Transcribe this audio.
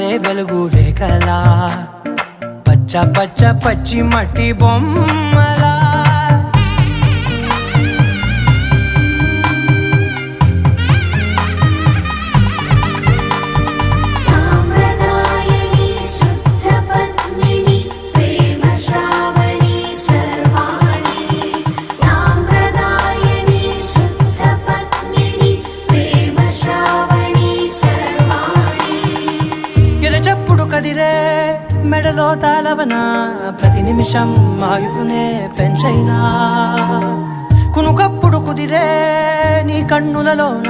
జారే వెలుగు రేఖలా పచ్చ పచ్చ పచ్చి మట్టి బొమ్మలా చెప్పుడు కదిరే మెడలో తాళవన ప్రతి నిమిషం ఆయుధునే పెంచైనా కునుకప్పుడు కుదిరే నీ కన్నులలోన